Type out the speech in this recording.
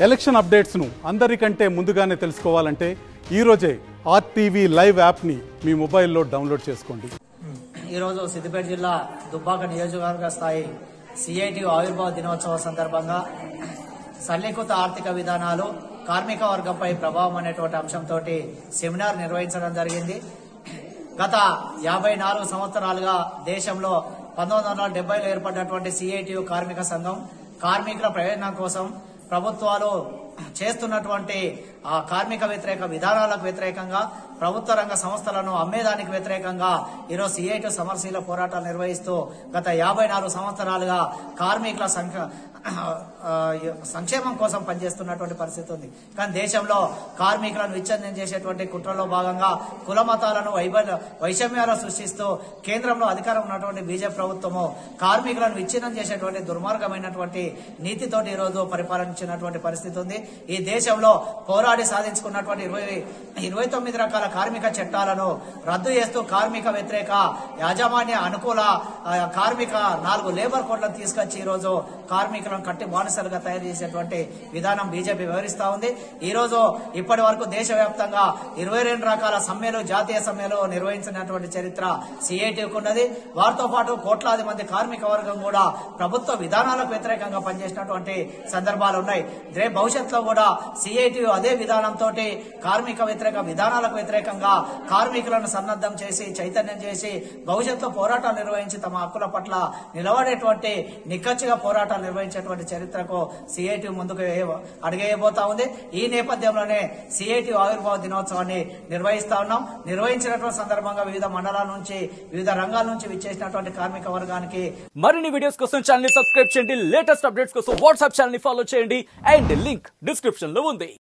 Election అప్డేట్స్ను అందరికంటే ముందుగానే తెలుసుకోవాలంటే ఈరోజే ఆర్టీవీ లైవ్ యాప్ని మీ మొబైల్లో డౌన్లోడ్ చేసుకోండి. ఈరోజు సిద్దిపేట జిల్లా దుబ్బాక నియోజకవర్గ స్థాయి సిఐటి ఆవిర్భావ దినోత్సవం సందర్భంగా సరళీకృత ఆర్థిక విధానాలు కార్మిక వర్గంపై ప్రభావం అనేటువంటి అంశంతో సెమినార్ నిర్వహించడం జరిగింది. గత 54 సంవత్సరాలుగా దేశంలో 1970లో ఏర్పడినటువంటి సిఐటియు కార్మిక సంఘం కార్మికుల ప్రయోజనం కోసం ప్రభుత్వాలు చేస్తున్నటువంటి ఆ కార్మిక వ్యతిరేక విధానాలకు వ్యతిరేకంగా ప్రభుత్వ రంగ సంస్థలను అమ్మేదానికి వ్యతిరేకంగా ఈరోజు సిఐటి సమరశీల పోరాటాలు నిర్వహిస్తూ గత 54 సంవత్సరాలుగా కార్మికుల సంక్షేమం కోసం పనిచేస్తున్నటువంటి పరిస్థితి ఉంది. కానీ దేశంలో కార్మికులను విచ్ఛిన్నం చేసేటువంటి కుట్రలో భాగంగా కుల మతాలను వైషమ్యాలు సృష్టిస్తూ కేంద్రంలో అధికారం ఉన్నటువంటి బీజేపీ ప్రభుత్వము కార్మికులను విచ్ఛిన్నం చేసేటువంటి దుర్మార్గమైనటువంటి నీతితోటి ఈరోజు పరిపాలించినటువంటి పరిస్థితి ఉంది. ఈ దేశంలో పోరాడి సాధించుకున్నటువంటి 29 రకాల కార్మిక చట్టాలను రద్దు చేస్తూ కార్మిక వ్యతిరేక యాజమాన్య అనుకూల కార్మిక 4 లేబర్ కోడ్లను తీసుకొచ్చి ఈరోజు కార్మికులను కట్టి బానిసలుగా తయారు చేసేటువంటి విధానం బీజేపీ వ్యవహరిస్తా ఉంది. ఈ రోజు ఇప్పటి వరకు దేశవ్యాప్తంగా 22 రకాల సమ్మెలు జాతీయ సమ్మెలు నిర్వహించినటువంటి చరిత్ర సిఐటికి ఉన్నది. వారితో పాటు కోట్లాది మంది కార్మిక వర్గం కూడా ప్రభుత్వ విధానాలకు వ్యతిరేకంగా పనిచేసినటువంటి సందర్భాలు ఉన్నాయి. రేపు భవిష్యత్తులో కూడా సిఐటి అదే విధానంతో కార్మిక వ్యతిరేక విధానాలకు వ్యతిరేకంగా కార్మికులను సన్నద్ధం చేసి చైతన్యం చేసి భవిష్యత్తులో పోరాటాలు నిర్వహించి తమ హక్కుల పట్ల నిలబడేటువంటి నిక్కచ్చిగా పోరాటాలు నిర్వహించేటువంటి చరిత్రకు సిఐటి ముందుకు అడిగేయబోతా ఉంది. ఈ నేపథ్యంలోనే సిఐటి ఆవిర్భావ దినోత్సవాన్ని నిర్వహిస్తా ఉన్నాం. నిర్వహించినటువంటి సందర్భంగా వివిధ మండలాల నుంచి వివిధ రంగాల నుంచి విచ్చేసినటువంటి కార్మిక వర్గానికి మరిన్ని వీడియోస్ కోసం ఛానల్ ని సబ్స్క్రైబ్ చేయండి. లేటెస్ట్ అప్డేట్స్ కోసం వాట్సాప్ ఛానల్ ని ఫాలో చేయండి. అండ్ లింక్ డిస్క్రిప్షన్ లో ఉంది.